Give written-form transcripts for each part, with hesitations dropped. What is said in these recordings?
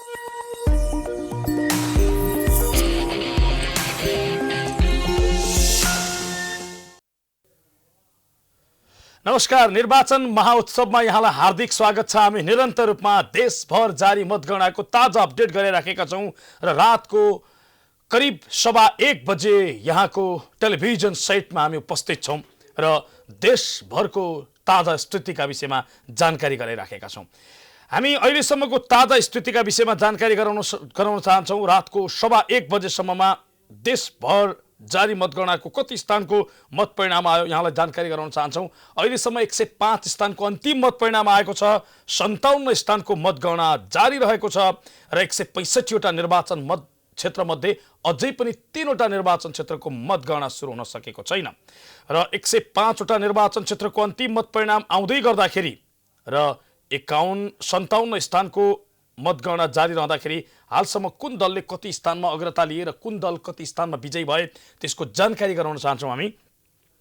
नमस्कार, निर्वाचन महाउत्सवमा यहाँलाई हार्दिक स्वागत छ। हामी निरन्तर रूपमा देशभर जारी मतगणनाको ताजा अपडेट गरिराखेका छौं र रातको करिब 1:15 बजे यहाँको टेलिभिजन सेटमा हामी उपस्थित छौं र देशभरको ताजा स्थितिका विषयमा जानकारी गराइराखेका छौं। हामी अहिलेसम्मको ताजा स्थितिका विषयमा जानकारी गराउन चाहन्छौं। रातको 1:15 बजेसम्ममा देशभर जारी मतगणनाको कति स्थानको मतपरिणाम आयो यहाँलाई जानकारी गराउन चाहन्छौं। अहिलेसम्म 105 स्थानको अन्तिम मतपरिणाम आएको छ। 57 स्थानको मतगणना जारी रहेको छ र 165 वटा निर्वाचन मत क्षेत्रमध्ये अझै पनि 3 वटा निर्वाचन क्षेत्रको मतगणना सुरु हुन सकेको छैन र 105 वटा निर्वाचन क्षेत्रको अन्तिम मतपरिणाम आउँदै गर्दाखेरि र 57 स्थानको मतगणना जारी रहँदाखेरि हालसम्म कुन दलले कति स्थानमा अग्रता लिए र कुन दल कति स्थानमा विजयी भए त्यसको जानकारी गराउन चाहन्छौं हामी।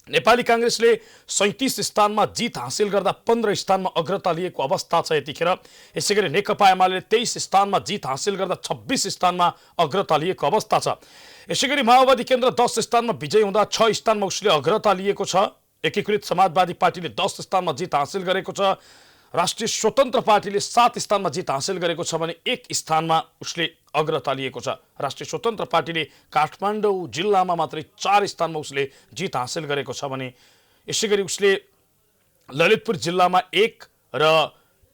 नेपाली कांग्रेसले 37 स्थानमा जित हासिल गर्दा 15 स्थानमा अग्रता लिएको अवस्था छ यतिखेर। यसैगरी नेकपा एमाले 23 स्थानमा जित हासिल गर्दा 26 स्थानमा अग्रता लिएको अवस्था छ। यसैगरी माओवादी केन्द्र 10 स्थानमा विजयी हुँदा 6 स्थानमा उसले अग्रता लिएको छ। एकीकृत समाजवादी पार्टीले 10 स्थानमा जित हासिल गरेको छ। राष्ट्रिय स्वतन्त्र पार्टीले 7 स्थानमा जित हासिल गरेको छ भने 1 स्थानमा उसले अग्रता लिएको छ। राष्ट्रिय स्वतन्त्र पार्टीले काठमाडौँ जिल्लामा मात्रै 4 स्थानमा उसले जित हासिल गरेको छ भने यसैगरी उसले ललितपुर जिल्लामा 1 र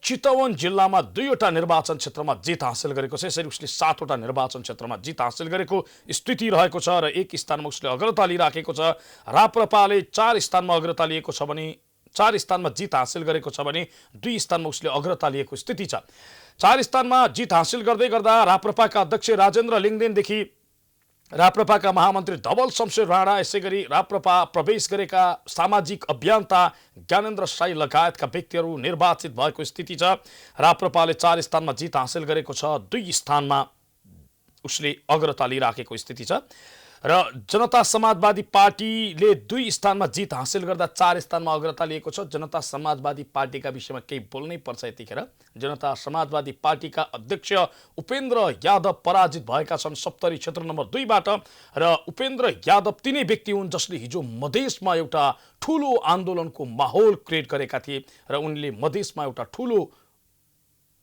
चितवन जिल्लामा 2 वटा निर्वाचन क्षेत्रमा जित हासिल गरेको छ। यसरी उसले 7 वटा निर्वाचन क्षेत्रमा जित हासिल गरेको स्थिति रहेको छ र 1 स्थानमा उसले अग्रता लिइराखेको छ। राप्रपाले 4 स्थानमा अग्रता लिएको छ भने 4 स्थानमा जित हासिल गरेको छ भने 2 स्थानमा उसले अग्रता लिएको स्थिति छ। 4 स्थानमा जित हासिल गर्दै गर्दा राप्रपाका अध्यक्ष राजेन्द्र लिङदेनदेखि राप्रपाका महामन्त्री धवल शमशेर राणा, यसैगरी राप्रपा प्रवेश गरेका सामाजिक अभियन्ता ज्ञानेन्द्र साई लगायतका व्यक्तिहरू निर्वाचित भएको स्थिति छ। राप्रपाले 4 स्थानमा जित हासिल गरेको छ। 2 स्थानमा उसले अग्रता लिइराखेको स्थिति छ र जनता समाजवादी पार्टीले 2 स्थानमा जित हासिल गर्दा 4 स्थानमा अग्रता लिएको छ। जनता समाजवादी पार्टीका विषयमा केही बोल्नै पर्छ यतिखेर। जनता समाजवादी पार्टीका अध्यक्ष उपेन्द्र यादव पराजित भएका छन् सप्तरी क्षेत्र नम्बर 2 बाट र उपेन्द्र यादव तिनै व्यक्ति हुन् जसले हिजो मधेसमा एउटा ठूलो आन्दोलनको माहौल क्रिएट गरेका थिए र उनले मधेसमा एउटा ठूलो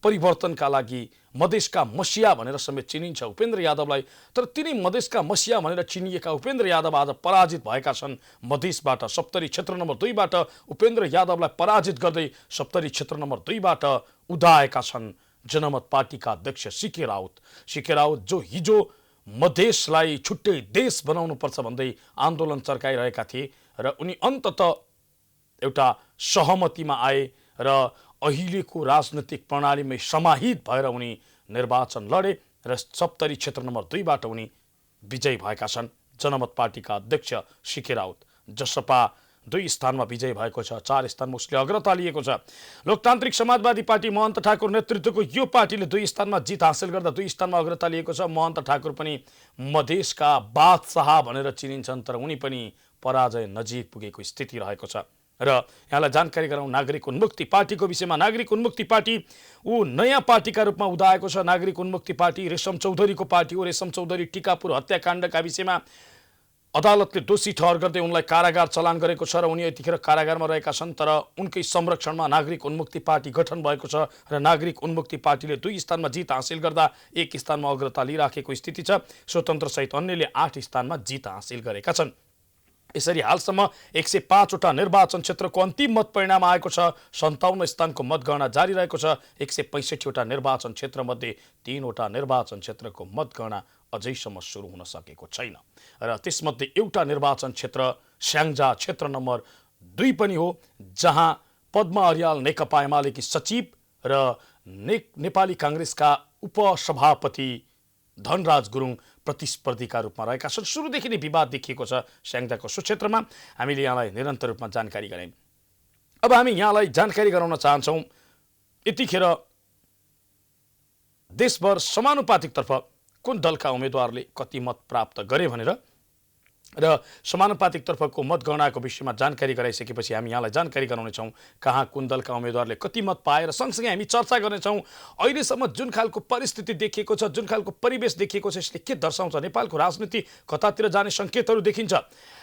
परिवर्तनका लागि मधेसका मसिया भनेर समेत चिनिन्छ उपेन्द्र यादवलाई। तर तिनी मधेसका मसिया भनेर चिनिएका उपेन्द्र यादव आज पराजित भएका छन् मधेसबाट। सप्तरी क्षेत्र नम्बर 2 बाट उपेन्द्र यादवलाई पराजित गर्दै सप्तरी क्षेत्र नम्बर 2 बाट उदाएका छन् जनमत पार्टीका अध्यक्ष सीके राउत। सीके राउत जो हिजो मधेसलाई छुट्टै देश बनाउनु पर्छ भन्दै आन्दोलन चर्काइरहेका थिए र उनी अन्ततः एउटा सहमतिमा आए र अहिलेको राजनीतिक प्रणालीमै समाहित भएर उनी निर्वाचन लडे र सप्तरी क्षेत्र नम्बर 2 बाट उनी विजयी भएका छन् जनमत पार्टीका अध्यक्ष सीके राउत। जसपा 2 स्थानमा विजयी भएको छ। 4 स्थानमा उसले अग्रता लिएको छ। लोकतान्त्रिक समाजवादी पार्टी महन्त ठाकुर नेतृत्वको यो पार्टीले 2 स्थानमा जित हासिल गर्दा 2 स्थानमा अग्रता लिएको छ। महन्त ठाकुर पनि मधेसका बादशाह भनेर चिनिन्छन् तर उनी पनि पराजय नजिक पुगेको स्थिति रहेको छ र यहाँलाई जानकारी गराउँ नागरिक उन्मुक्ति पार्टीको विषयमा। नागरिक उन्मुक्ति पार्टी नयाँ पार्टीका रूपमा उदाएको छ। नागरिक उन्मुक्ति पार्टी रेशम चौधरीको पार्टी हो। रेशम चौधरी टिकापुर हत्याकाण्डका विषयमा अदालतले दोषी ठहर गर्दै उनलाई कारागार चलान गरेको छ र उनी यतिखेर कारागारमा रहेका छन्। तर उनकै संरक्षणमा नागरिक उन्मुक्ति पार्टी गठन भएको छ र नागरिक उन्मुक्ति पार्टीले 2 स्थानमा जित हासिल गर्दा 1 स्थानमा अग्रता लिइराखेको स्थिति छ। स्वतन्त्र सहित अन्यले 8 स्थानमा जित हासिल गरेका छन्। यसरी हालसम्म 105 वटा निर्वाचन क्षेत्रको अन्तिम मतपरिणाम आएको छ। 57 स्थानको मतगणना जारी रहेको छ। 165 वटा निर्वाचन क्षेत्रमध्ये 3 वटा निर्वाचन क्षेत्रको मतगणना अझैसम्म सुरु हुन सकेको छैन र त्यसमध्ये एउटा निर्वाचन क्षेत्र स्याङ्जा क्षेत्र नम्बर 2 पनि हो जहाँ पद्मा अर्याल नेकपा एमालेकी सचिव र नेपाली कांग्रेसका उपसभापति धनराज गुरुङ प्रतिस्पर्धीका रूपमा रहेका छन्। सुरुदेखि नै विवाद देखिएको छ स्याङ्जाको सो क्षेत्रमा। हामीले यहाँलाई निरन्तर रूपमा जानकारी गरायौं। अब हामी यहाँलाई जानकारी गराउन चाहन्छौं यतिखेर देशभर समानुपातिकतर्फ कुन दलका उम्मेदवारले कति मत प्राप्त गरे भनेर। र समानुपातिक तर्फको मतगणनाको विषयमा जानकारी गराइसकेपछि हामी यहाँलाई जानकारी गराउनेछौँ कहाँ कुन दलका उम्मेदवारले कति मत पाए र सँगसँगै हामी चर्चा गर्नेछौँ अहिलेसम्म जुन खालको परिस्थिति देखिएको छ, जुन खालको परिवेश देखिएको छ, यसले के दर्शाउँछ, नेपालको राजनीति कतातिर जाने सङ्केतहरू देखिन्छ।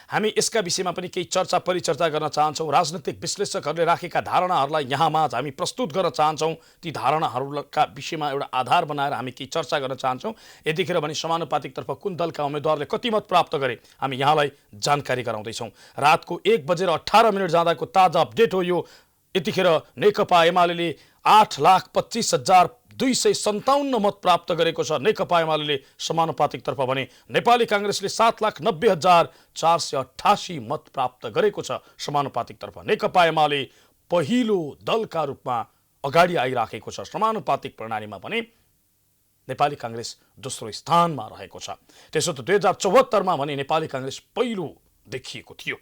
हामी यसका विषयमा पनि केही चर्चा परिचर्चा गर्न चाहन्छौँ। राजनीतिक विश्लेषकहरूले राखेका धारणाहरूलाई यहाँमाझ हामी प्रस्तुत गर्न चाहन्छौँ। ती धारणाहरूका विषयमा एउटा आधार बनाएर हामी केही चर्चा गर्न चाहन्छौँ। यतिखेर भने समानुपातिकतर्फ कुन दलका उम्मेदवारले कति मत प्राप्त गरे हामी यहाँलाई जानकारी गराउँदैछौँ। रातको 1:18 जाँदाको ताजा अपडेट हो यो। यतिखेर नेकपा एमाले 8,25,257 मत प्राप्त गरेको छ। नेकपा एमाले समानुपातिकतर्फ भने नेपाली काङ्ग्रेसले 7,90,488 मत प्राप्त गरेको छ। समानुपातिकतर्फ नेकपा एमाले पहिलो दलका रूपमा अगाडि आइराखेको छ। समानुपातिक प्रणालीमा भने नेपाली काङ्ग्रेस दोस्रो स्थानमा रहेको छ। त्यसो त 2074 भने नेपाली काङ्ग्रेस पहिलो देखिएको थियो।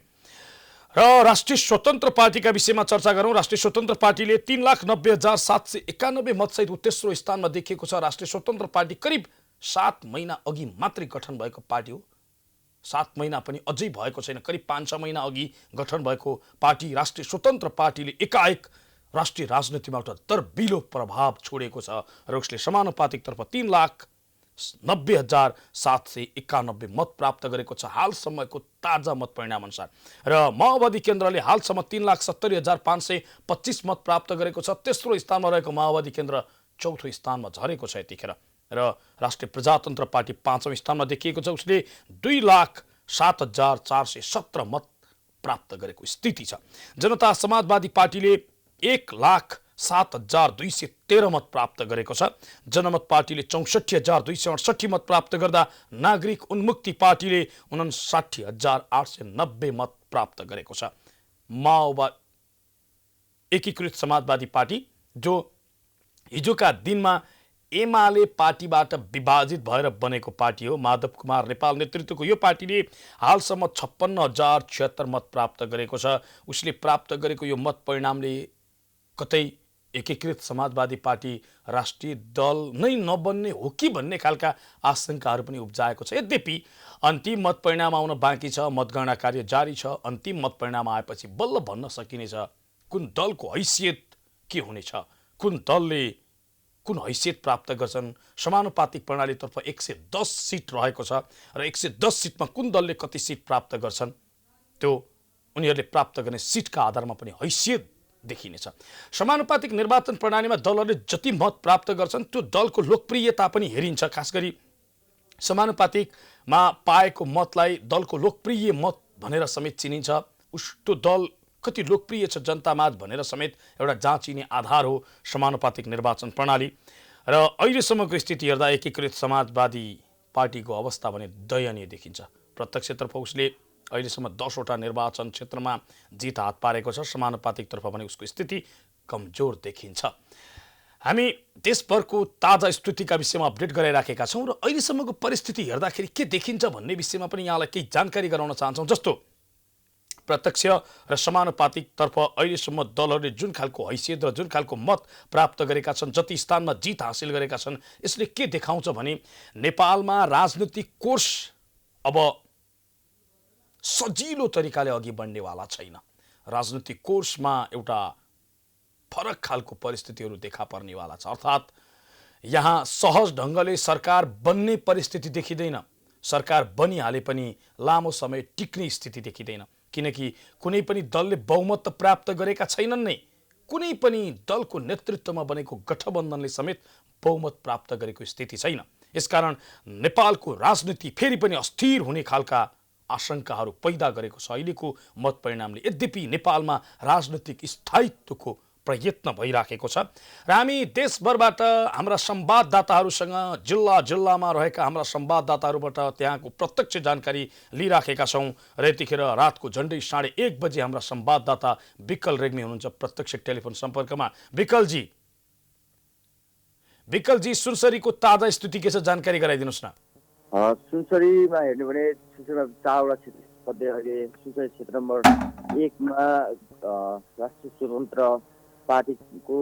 र राष्ट्रिय स्वतन्त्र पार्टीका विषयमा चर्चा गरौँ। राष्ट्रिय स्वतन्त्र पार्टीले 3,90,791 मतसहित तेस्रो स्थानमा देखिएको छ। राष्ट्रिय स्वतन्त्र पार्टी करिब 7 महिना अघि मात्रै गठन भएको पार्टी हो। 7 महिना पनि अझै भएको छैन, करिब 5-6 महिना अघि गठन भएको पार्टी राष्ट्रिय स्वतन्त्र पार्टीले एकाएक राष्ट्रिय राजनीतिमा एउटा दर्बिलो प्रभाव छोडेको छ र उसले समानुपातिकतर्फ 3,90,791 मत प्राप्त गरेको छ हालसम्मको ताजा मत परिणाम अनुसार। र माओवादी केन्द्रले हालसम्म 3,70,525 मत प्राप्त गरेको छ। तेस्रो स्थानमा रहेको माओवादी केन्द्र चौथो स्थानमा झरेको छ यतिखेर। र राष्ट्रिय प्रजातन्त्र पार्टी 5औं स्थानमा देखिएको छ। उसले 2,07,417 मत प्राप्त गरेको स्थिति छ। जनता समाजवादी पार्टीले 1,07,213 मत प्राप्त गरेको छ। जनमत पार्टीले 64,268 मत प्राप्त गर्दा नागरिक उन्मुक्ति पार्टीले 59,890 मत प्राप्त गरेको छ। माओवादी एकीकृत समाजवादी पार्टी जो हिजोका दिनमा एमाले पार्टीबाट विभाजित भएर बनेको पार्टी हो। माधव कुमार नेपाल नेतृत्वको यो पार्टीले हालसम्म 56,076 मत प्राप्त गरेको छ। उसले प्राप्त गरेको यो मत परिणामले कतै एकीकृत समाजवादी पार्टी राष्ट्रिय दल नै नबन्ने हो कि भन्ने खालका आशंकाहरू पनि उब्जाएको छ। यद्यपि अन्तिम मत परिणाम आउन बाँकी छ, मतगणना कार्य जारी छ। अन्तिम मत परिणाम आएपछि बल्ल भन्न सकिनेछ कुन दलको हैसियत के हुनेछ, कुन दलले कुन हैसियत प्राप्त गर्छन्। समानुपातिक प्रणालीतर्फ 110 सिट रहेको छ र 110 सिटमा कुन दलले कति सिट प्राप्त गर्छन् त्यो उनीहरूले प्राप्त गर्ने सिटका आधारमा पनि हैसियत देखिनेछ। समानुपातिक निर्वाचन प्रणालीमा दलहरूले जति मत प्राप्त गर्छन् त्यो दलको लोकप्रियता पनि हेरिन्छ। खास गरी समानुपातिकमा पाएको मतलाई दलको लोकप्रिय मत भनेर समेत चिनिन्छ। त्यो दल कति लोकप्रिय छ जनतामाझ भनेर समेत एउटा जाँचिने आधार हो समानुपातिक निर्वाचन प्रणाली। र अहिलेसम्मको स्थिति हेर्दा एकीकृत समाजवादी पार्टीको अवस्था भने दयनीय देखिन्छ। प्रत्यक्षतर्फ उसले अहिलेसम्म 10वटा निर्वाचन क्षेत्रमा जित हात पारेको छ। समानुपातिकतर्फ भने उसको स्थिति कमजोर देखिन्छ। हामी देशभरको ताजा स्थितिका विषयमा अपडेट गराइराखेका छौँ र अहिलेसम्मको परिस्थिति हेर्दाखेरि के देखिन्छ भन्ने विषयमा पनि यहाँलाई केही जानकारी गराउन चाहन्छौँ। जस्तो प्रत्यक्ष र समानुपातिकतर्फ अहिलेसम्म दलहरूले जुन खालको हैसियत र जुन खालको मत प्राप्त गरेका छन्, जति स्थानमा जित हासिल गरेका छन्, यसले के देखाउँछ भने नेपालमा राजनीतिक कोर्स अब सजिलो तरिकाले अघि बढ्नेवाला छैन। राजनीतिक कोर्समा एउटा फरक खालको परिस्थितिहरू देखा पर्नेवाला छ। अर्थात् यहाँ सहज ढङ्गले सरकार बन्ने परिस्थिति देखिँदैन। सरकार बनिहाले पनि लामो समय टिक्ने स्थिति देखिँदैन, किनकि कुनै पनि दलले बहुमत प्राप्त गरेका छैनन् नै। कुनै पनि दलको नेतृत्वमा बनेको गठबन्धनले समेत बहुमत प्राप्त गरेको स्थिति छैन। यसकारण नेपालको राजनीति फेरि पनि अस्थिर हुने खालका आशंकाहरू पैदा गरेको छ अहिलेको मत परिणामले। यद्यपि नेपालमा राजनीतिक स्थायित्वको प्रयत्न भइराखेको छ र हामी देशभरबाट हाम्रा संवाददाताहरूसँग जिल्ला जिल्लामा रहेका हाम्रा संवाददाताहरूबाट त्यहाँको प्रत्यक्ष जानकारी लिइराखेका छौँ। र यतिखेर रातको झन्डै 1:30 बजे हाम्रा संवाददाता विकल रेग्मी हुनुहुन्छ प्रत्यक्ष टेलिफोन सम्पर्कमा। विकलजी सुनसरीको ताजा स्थिति के छ जानकारी गराइदिनुहोस् न। सुनसरीमा हेर्ने भने सुनसरीमा 4वटा क्षेत्र मध्ये अहिले सुनसरी क्षेत्र नम्बर 1 मा राष्ट्रिय स्वतन्त्र पार्टीको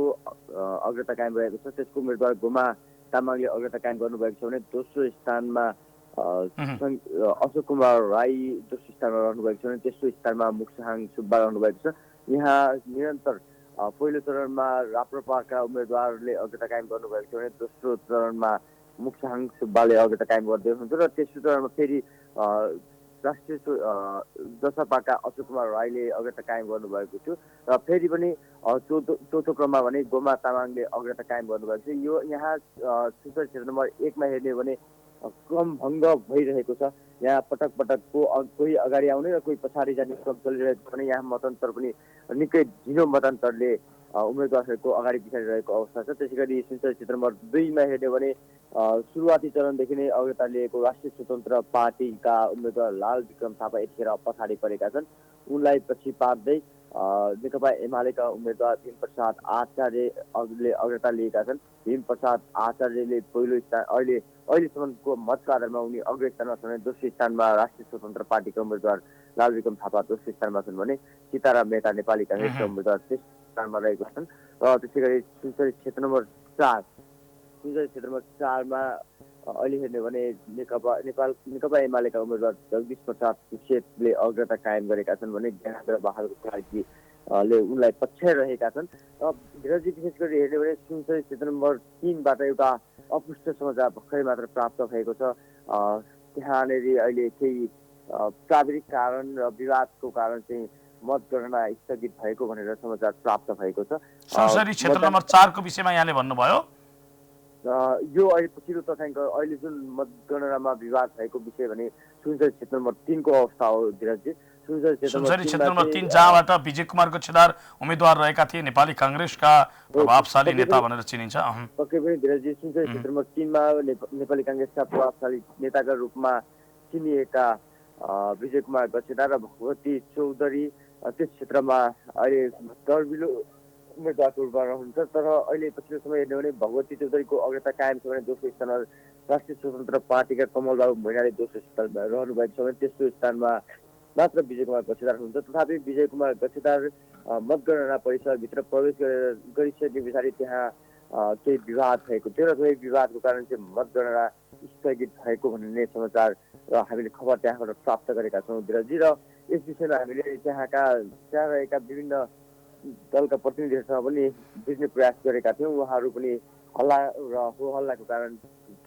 अग्रता कायम रहेको छ। त्यसको उम्मेदवार गोमा तामाङले अग्रता कायम गर्नुभएको छ भने दोस्रो स्थानमा अशोक कुमार राई दोस्रो स्थानमा रहनुभएको छ भने तेस्रो स्थानमा मुक्साहाङ सुब्बा रहनुभएको छ। यहाँ निरन्तर पहिलो चरणमा राप्रपाका उम्मेदवारले अग्रता कायम गर्नुभएको छ भने दोस्रो चरणमा मुक्साहाङ सुब्बाले अग्रता कायम गर्दै हुनुहुन्छ र तेस्रो चरणमा फेरि राष्ट्रिय जसपाका अशोक कुमार राईले अग्रता कायम गर्नुभएको थियो र फेरि पनि चौथो क्रममा भने गोमा तामाङले अग्रता कायम गर्नुभएको छ। यो यहाँ संसदीय क्षेत्र नम्बर 1 मा हेर्ने हो भने क्रम भङ्ग भइरहेको छ। यहाँ पटक पटक कोही अगाडि आउने र कोही पछाडि जाने क्रम चलिरहेको छ भने यहाँ मतान्तर पनि निकै झिनो मतान्तरले उम्मेदवारहरूको अगाडि पछाडि रहेको अवस्था छ। त्यसै गरी संसदीय क्षेत्र नम्बर 2 मा हेर्ने भने सुरुवाती चरणदेखि नै अग्रता लिएको राष्ट्रिय स्वतन्त्र पार्टीका उम्मेदवार लाल विक्रम थापा यतिखेर पछाडि परेका छन्। उनलाई पछि पार्दै नेकपा एमालेका उम्मेदवार भीमप्रसाद आचार्यले अग्रता लिएका छन्। भीमप्रसाद आचार्यले पहिलो स्थान अहिलेसम्मको मतको आधारमा उनी अग्लो स्थानमा छन् भने दोस्रो स्थानमा राष्ट्रिय स्वतन्त्र पार्टीका उम्मेदवार लाल विक्रम थापा दोस्रो स्थानमा छन् भने सीताराम मेहता नेपाली काङ्ग्रेसका उम्मेदवार तेस्रो स्थानमा रहेका छन्। र त्यसै गरी संसदीय क्षेत्र नम्बर 4 मा अहिले हेर्ने भने नेकपा एमालेका उम्मेदवार जगदीश प्रसाद सुसेतले अग्रता कायम गरेका छन् भने ज्ञानेन्द्र बहादुर कार्कीले उनलाई पछ्याइरहेका छन्। विरोधी विशेष गरी हेर्ने भने संसदीय क्षेत्र नम्बर 3 बाट एउटा अपुष्ट समाचार भर्खरै मात्र प्राप्त भएको छ। त्यहाँनिर अहिले केही प्राविधिक कारण र विवादको कारण चाहिँ मतगणना स्थगित भएको भनेर समाचार प्राप्त भएको छ। संसदीय क्षेत्र नम्बर 4 को विषयमा यहाँले भन्नुभयो यो अहिले पछिल्लो तथ्याङ्क अहिले जुन मतगणनामा विवाद भएको विषय भने संसदीय क्षेत्र नम्बर 3 को अवस्था हो धीरजजी। संसदीय क्षेत्र नम्बर 3 जहाँबाट विजय कुमार गच्छेदार उम्मेदवार रहेका थिए, नेपाली काङ्ग्रेसका प्रभावशाली नेता भनेर चिनिन्छ। पक्कै पनि धीरजजी संसदीय क्षेत्र नम्बर 3 मा नेपाली काङ्ग्रेसका प्रभावशाली नेताका रूपमा चिनिएका विजय कुमार गच्छेदार र भगवती चौधरी त्यस क्षेत्रमा अहिले दर्बिलो उम्मेदवारको रूपमा रहनुहुन्छ। तर अहिले पछिल्लो समय हेर्ने भने भगवती चौधरीको अग्रता कायम छ भने दोस्रो स्थानमा राष्ट्रिय स्वतन्त्र पार्टीका कमलबाबु भैनाले दोस्रो स्थानमा रहनु भएको छ भने तेस्रो स्थानमा मात्र विजय कुमार गच्छेदार हुनुहुन्छ। तथापि विजय कुमार गच्छेदार मतगणना परिसरभित्र प्रवेश गरिसके पछाडि त्यहाँ केही विवाद भएको थियो र त्यही विवादको कारण चाहिँ मतगणना स्थगित भएको भन्ने समाचार हामीले खबर त्यहाँबाट प्राप्त गरेका छौँ धीरजी। र यस विषयमा हामीले त्यहाँ रहेका विभिन्न दलका प्रतिनिधिहरूसँग पनि बुझ्ने प्रयास गरेका थियौँ। उहाँहरू पनि हल्ला र हो हल्लाको कारण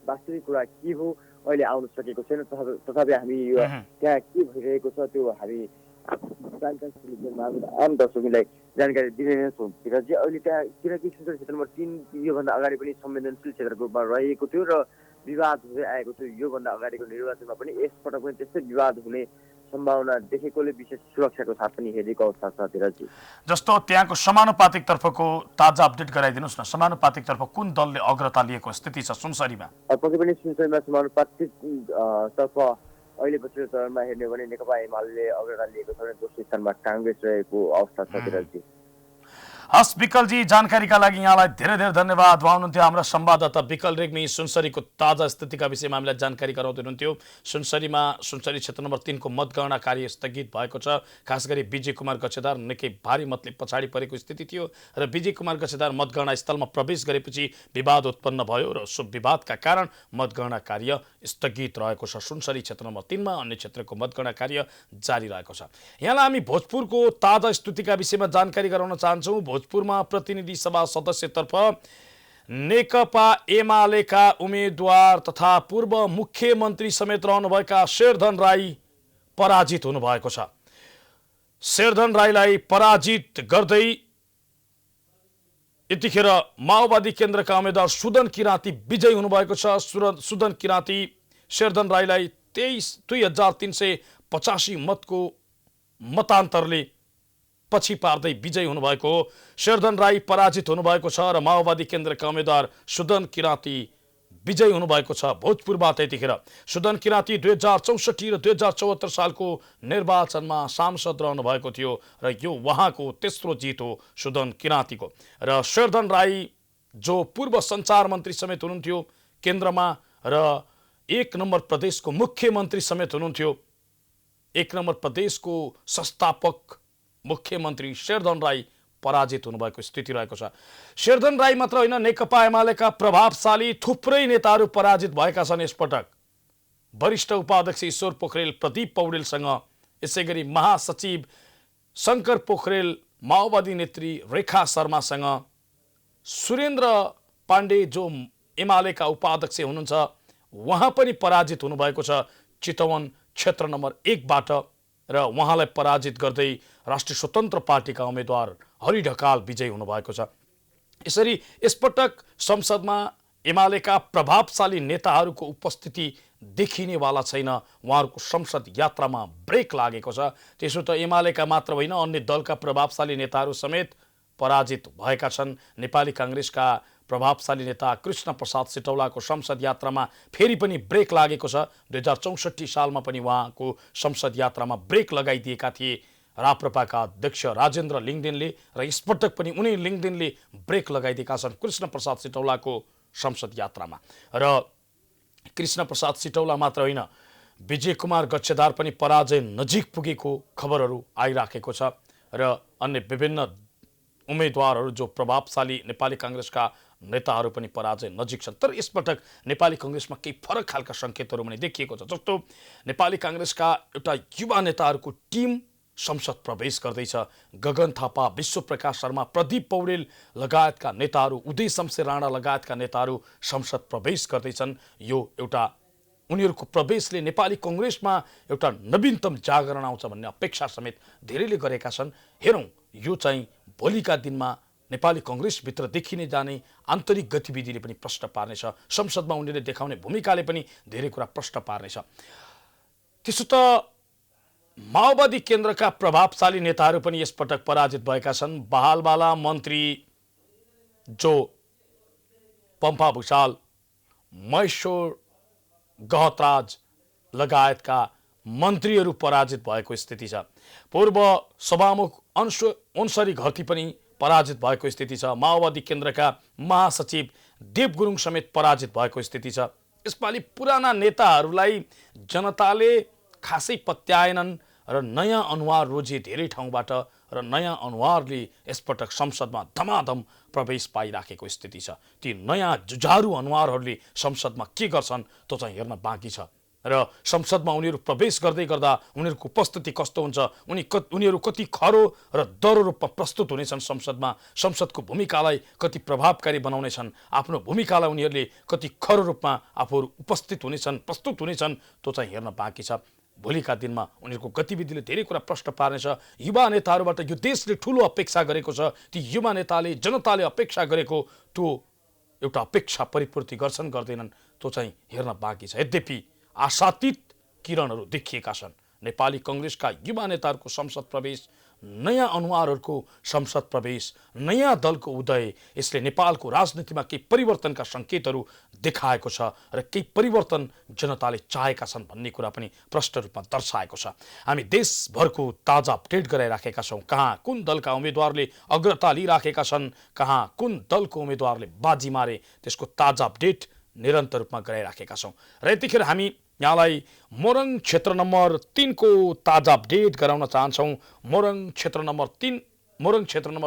वास्तविक कुरा के हो अहिले आउन सकेको छैन। तथापि हामी यो त्यहाँ के भइरहेको छ त्यो हामी आम दर्शकलाई जानकारी दिने नै छौँ धीरजी। अहिले त्यहाँ किनकि संसदीय क्षेत्र नम्बर 3 योभन्दा अगाडि पनि संवेदनशील क्षेत्रको रूपमा रहेको थियो र विवाद हुँदै आएको थियो। योभन्दा अगाडिको निर्वाचनमा पनि यसपटक पनि त्यस्तै विवाद हुने सम्भावना देखेकोले विशेष सुरक्षाको साथ पनि हेरेको अवस्था छ धीरजी। जस्तो त्यहाँको समानुपातिक तर्फको ताजा अपडेट गराइदिनुहोस् न। समानुपातिक तर्फ कुन दलले अग्रता लिएको स्थिति छ सुनसरीमा? पक्कै पनि सुनसरीमा समानुपातिक तर्फ अहिले पछिल्लो चरणमा हेर्ने हो भने नेकपा एमाले अग्रता लिएको छ भने दोस्रो स्थानमा काङ्ग्रेस रहेको अवस्था छ धीरजी। हस् विकलजी, जानकारीका लागि यहाँलाई धेरै धेरै धन्यवाद। उहाँ हुनुहुन्थ्यो हाम्रा संवाददाता विकल रेग्मी। सुनसरीको ताजा स्थितिका विषयमा हामीलाई जानकारी गराउँदै हुनुहुन्थ्यो। सुनसरीमा संसदीय क्षेत्र नम्बर 3 को मतगणना कार्य स्थगित भएको छ। खास गरी विजय कुमार गच्छेदार निकै भारी मतले पछाडि परेको स्थिति थियो र विजय कुमार गच्छेदार मतगणना स्थलमा प्रवेश गरेपछि विवाद उत्पन्न भयो र सो विवादका कारण मतगणना कार्य स्थगित रहेको छ। सुनसरी क्षेत्र नम्बर 3 मा अन्य क्षेत्रको मतगणना कार्य जारी रहेको छ। यहाँलाई हामी भोजपुरको ताजा स्थितिका विषयमा जानकारी गराउन चाहन्छौँ। भोजपुरमा प्रतिनिधि सभा सदस्यतर्फ नेकपा एमालेका उम्मेदवार तथा पूर्व मुख्यमन्त्री समेत रहनुभएका शेरधन राई पराजित हुनुभएको छ। शेरधन राईलाई पराजित गर्दै यतिखेर माओवादी केन्द्रका उम्मेदवार सुदन किराँती विजयी हुनुभएको छ। सुदन किराँती शेरधन राईलाई 23,385 मतको मतान्तरले पछि पार्दै विजयी हुनुभएको हो। शेरधन राई पराजित हुनुभएको छ र माओवादी केन्द्रका उम्मेदवार सुदन किराँती विजयी हुनुभएको छ। भोजपुरबाट यतिखेर सुदन किराँती 2064 र 2074 सालको निर्वाचनमा सांसद रहनु भएको थियो र यो उहाँको तेस्रो जित हो सुदन किराँतीको। र शेरधन राई जो पूर्व सञ्चार मन्त्री समेत हुनुहुन्थ्यो केन्द्रमा र 1 नम्बर प्रदेशको मुख्यमन्त्री समेत हुनुहुन्थ्यो। 1 नम्बर प्रदेशको संस्थापक मुख्यमन्त्री शेरधन राई पराजित हुनुभएको स्थिति रहेको छ। शेरधन राई मात्र होइन, नेकपा एमालेका प्रभावशाली थुप्रै नेताहरू पराजित भएका छन्। यसपटक वरिष्ठ उपाध्यक्ष ईश्वर पोखरेल प्रदीप पौडेलसँग, यसैगरी महासचिव शङ्कर पोखरेल माओवादी नेत्री रेखा शर्मासँग, सुरेन्द्र पाण्डे जो एमालेका उपाध्यक्ष हुनुहुन्छ उहाँ पनि पराजित हुनुभएको छ चितवन क्षेत्र नम्बर 1 बाट र उहाँलाई पराजित गर्दै राष्ट्रिय स्वतन्त्र पार्टीका उम्मेदवार हरि ढकाल विजयी हुनुभएको छ। यसरी यसपटक संसदमा एमालेका प्रभावशाली नेताहरूको उपस्थिति देखिनेवाला छैन। उहाँहरूको संसद यात्रामा ब्रेक लागेको छ। त्यसो त एमालेका मात्र होइन, अन्य दलका प्रभावशाली नेताहरू समेत पराजित भएका छन्। नेपाली काङ्ग्रेसका प्रभावशाली नेता कृष्ण प्रसाद सिटौलाको संसद यात्रामा फेरि पनि ब्रेक लागेको छ। 2064 सालमा पनि उहाँको संसद यात्रामा ब्रेक लगाइदिएका थिए राप्रपाका अध्यक्ष राजेन्द्र लिङदेनले, र यसपटक पनि उनी लिङदेनले ब्रेक लगाइदिएका छन् कृष्ण प्रसाद सिटौलाको संसद यात्रामा। र कृष्ण प्रसाद सिटौला मात्र होइन, विजय कुमार गच्छेदार पनि पराजय नजिक पुगेको खबरहरू आइराखेको छ र अन्य विभिन्न उम्मेदवारहरू जो प्रभावशाली नेपाली काङ्ग्रेसका नेताहरू पनि पराजय नजिक छन्। तर यसपटक नेपाली काङ्ग्रेसमा केही फरक खालका सङ्केतहरू पनि देखिएको छ। जस्तो नेपाली काङ्ग्रेसका एउटा युवा नेताहरूको टिम संसद प्रवेश गर्दैछ। गगन थापा, विश्वप्रकाश शर्मा, प्रदीप पौडेल लगायतका नेताहरू, उदय शमशेर राणा लगायतका नेताहरू संसद प्रवेश गर्दैछन्। यो एउटा उनीहरूको प्रवेशले नेपाली काङ्ग्रेसमा एउटा नवीनतम जागरण आउँछ भन्ने अपेक्षा समेत धेरैले गरेका छन्। हेरौँ, यो चाहिँ भोलिका दिनमा नेपाली काङ्ग्रेसभित्र देखिने जाने आन्तरिक गतिविधिले पनि प्रश्न पार्नेछ। संसदमा उनीहरूले देखाउने भूमिकाले पनि धेरै कुरा प्रश्न पार्नेछ। त्यसो त माओवादी केन्द्रका प्रभावशाली नेताहरू पनि यसपटक पराजित भएका छन्। बहालवाला मन्त्री जो पम्पा भूषाल, महेश्वर गहतराज लगायतका मन्त्रीहरू पराजित भएको स्थिति छ। पूर्व सभामुख अन्सरी घरती पनि पराजित भएको स्थिति छ। माओवादी केन्द्रका महासचिव देव गुरुङ समेत पराजित भएको स्थिति छ। यसपालि पुराना नेताहरूलाई जनताले खासै पत्याएनन् र नयाँ अनुहार रोजे धेरै ठाउँबाट, र नयाँ अनुहारले यसपटक संसदमा धमाधम प्रवेश पाइराखेको स्थिति छ। ती नयाँ जुझारु अनुहारहरूले संसदमा के गर्छन् त्यो चाहिँ हेर्न बाँकी छ। र संसदमा उनीहरू प्रवेश गर्दै गर्दा उनीहरूको उपस्थिति कस्तो हुन्छ, उनीहरू कति खरो र दरो रूपमा प्रस्तुत हुनेछन् संसदमा, संसदको भूमिकालाई कति प्रभावकारी बनाउनेछन्, आफ्नो भूमिकालाई उनीहरूले कति खरो रूपमा आफूहरू उपस्थित हुनेछन्, प्रस्तुत हुनेछन्, त्यो चाहिँ हेर्न बाँकी छ। भोलिका दिनमा उनीहरूको गतिविधिले धेरै कुरा प्रश्न पार्नेछ। युवा नेताहरूबाट यो देशले ठुलो अपेक्षा गरेको छ। ती युवा नेताले जनताले अपेक्षा गरेको त्यो एउटा अपेक्षा परिपूर्ति गर्छन् गर्दैनन् त्यो चाहिँ हेर्न बाँकी छ। यद्यपि आशातीत किरणहरू देखिएका छन्। नेपाली काङ्ग्रेसका युवा नेताहरूको संसद प्रवेश, नयाँ अनुहारहरूको संसद प्रवेश, नयाँ दलको उदय, यसले नेपालको राजनीतिमा केही परिवर्तनका सङ्केतहरू देखाएको छ र केही परिवर्तन जनताले चाहेका छन् भन्ने कुरा पनि प्रष्ट रूपमा दर्शाएको छ। हामी देशभरको ताजा अपडेट गराइराखेका छौँ। कहाँ कुन दलका उम्मेदवारले अग्रता लिइराखेका छन्, कहाँ कुन दलको उम्मेदवारले बाजी मारे, त्यसको ताजा अपडेट निरन्तर रूपमा गराइराखेका छौँ। र यतिखेर हामी यहाँलाई मोरङ क्षेत्र नम्बर 3 को ताजा अपडेट गराउन चाहन्छौँ। मोरङ क्षेत्र नम्बर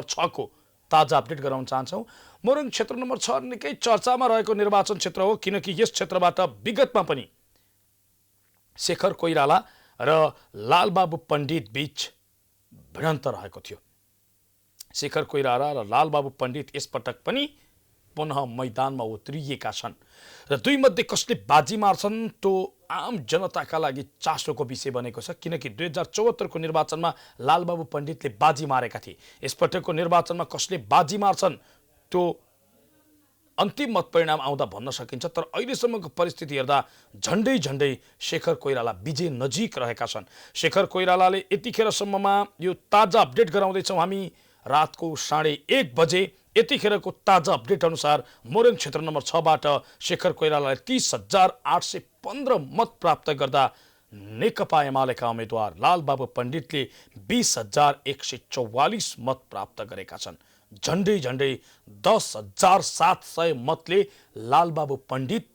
6 को ताजा अपडेट गराउन चाहन्छौँ। मोरङ क्षेत्र नम्बर 6 निकै चर्चामा रहेको निर्वाचन क्षेत्र हो, किनकि यस क्षेत्रबाट विगतमा पनि शेखर कोइराला र लालबाबु पण्डित बीच भिडन्त रहेको थियो। शेखर कोइराला र लालबाबु पण्डित यसपटक पनि पुनः मैदानमा उत्रिएका छन् र दुई मध्ये कसले बाजी मार्छन् त्यो आम जनताका लागि चासोको विषय बनेको छ। किनकि 2074 को निर्वाचनमा लालबाबु पण्डितले बाजी मारेका थिए। यसपटकको निर्वाचनमा कसले बाजी मार्छन् त्यो अन्तिम मत परिणाम आउँदा भन्न सकिन्छ। तर अहिलेसम्मको परिस्थिति हेर्दा झन्डै शेखर कोइराला विजय नजिक रहेका छन्। शेखर कोइरालाले यतिखेरसम्ममा यो ताजा अपडेट गराउँदैछौँ हामी रातको 1:30 बजे। यतिखेरको ताजा अपडेट अनुसार मोरङ क्षेत्र नम्बर 6 बाट शेखर कोइरालाले 30,815 मत प्राप्त गर्दा नेकपा एमालेका उम्मेदवार लालबाबु पण्डितले 20,144 मत प्राप्त गरेका छन्। झन्डै 10,700 मतले लालबाबु पण्डित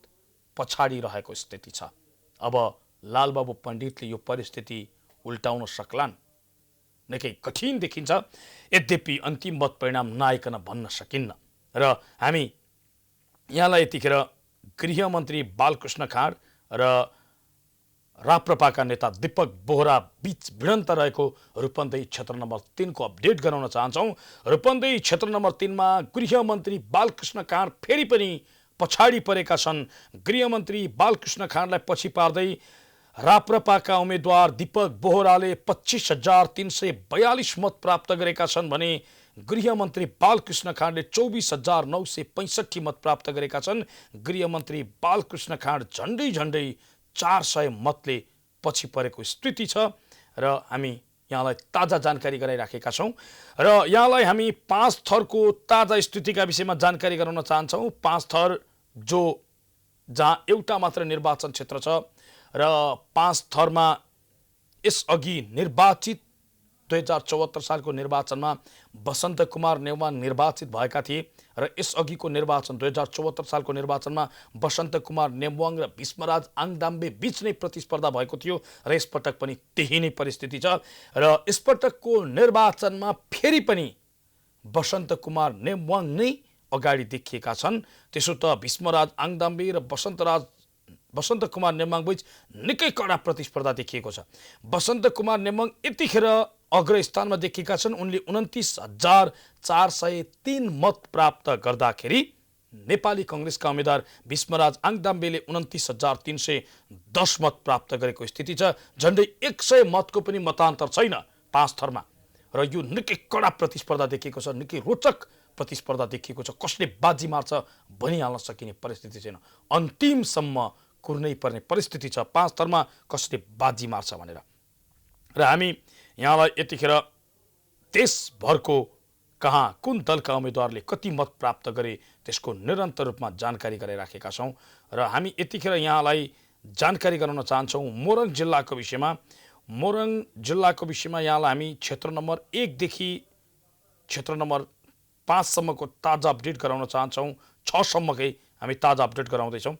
पछाडि रहेको स्थिति छ। अब लालबाबु पण्डितले यो परिस्थिति उल्टाउन सक्लान्, निकै कठिन देखिन्छ। यद्यपि अन्तिम मत परिणाम नआइकन भन्न सकिन्न। र हामी यहाँलाई यतिखेर गृहमन्त्री बालकृष्ण खाँड र राप्रपाका नेता दीपक बोहरा बीच भिडन्त रहेको रूपन्देही क्षेत्र नम्बर 3 को अपडेट गराउन चाहन्छौँ। रूपन्देही क्षेत्र नम्बर 3 मा गृहमन्त्री बालकृष्ण खाँड फेरि पनि पछाडि परेका छन्। गृहमन्त्री बालकृष्ण खाँडलाई पछि पार्दै राप्रपाका उम्मेद्वार दीपक बोहराले 25,342 मत प्राप्त गरेका छन् भने गृहमन्त्री बालकृष्ण खाँडले 24,965 मत प्राप्त गरेका छन्। गृहमन्त्री बालकृष्ण खाँड झन्डै 400 मतले पछि परेको स्थिति छ र हामी यहाँलाई ताजा जानकारी गराइराखेका छौँ र यहाँलाई हामी 5 थरको ताजा स्थितिका विषयमा जानकारी गराउन चाहन्छौँ। 5 थर जहाँ एउटा मात्र निर्वाचन क्षेत्र छ र 5 थरमा यसअघि निर्वाचित 2074 सालको निर्वाचनमा बसन्त कुमार नेवाङ निर्वाचित भएका थिए र यसअघिको निर्वाचन 2074 सालको निर्वाचनमा बसन्त कुमार नेवाङ र भीष्मराज आङदाम्बे बीच नै प्रतिस्पर्धा भएको थियो र यसपटक पनि त्यही नै परिस्थिति छ र यसपटकको निर्वाचनमा फेरि पनि बसन्त कुमार नेवाङ नै अगाडि देखिएका छन्। त्यसो त भीष्मराज आङदाम्बे र बसन्त कुमार नेवाङ बीच निकै कडा प्रतिस्पर्धा देखिएको छ। बसन्त कुमार नेवाङ यतिखेर अग्रस्थानमा देखिएका छन्। उनले 29,403 मत प्राप्त गर्दाखेरि नेपाली कांग्रेसका उम्मेद्वार भीष्मराज आङदाम्बेले 29,310 मत प्राप्त गरेको स्थिति छ। झन्डै 100 मतको पनि मतान्तर छैन 5 थरमा र यो निकै कडा प्रतिस्पर्धा देखिएको छ। निकै रोचक प्रतिस्पर्धा देखिएको छ। कसले बाजी मार्छ भनिहाल्न सकिने परिस्थिति छैन। अन्तिमसम्म कुर्नै पर्ने परिस्थिति छ 5 थरमा कसले बाजी मार्छ भनेर। र हामी यहाँलाई यतिखेर देशभरको कहाँ कुन दलका उम्मेद्वारले कति मत प्राप्त गरे त्यसको निरन्तर रूपमा जानकारी गराइराखेका छौँ र हामी यतिखेर यहाँलाई जानकारी गराउन चाहन्छौँ मोरङ जिल्लाको विषयमा। मोरङ जिल्लाको विषयमा यहाँलाई हामी क्षेत्र नम्बर 1 देखि क्षेत्र नम्बर 5 सम्मको ताजा अपडेट गराउन चाहन्छौँ। 6 सम्मकै हामी ताजा अपडेट गराउँदैछौँ।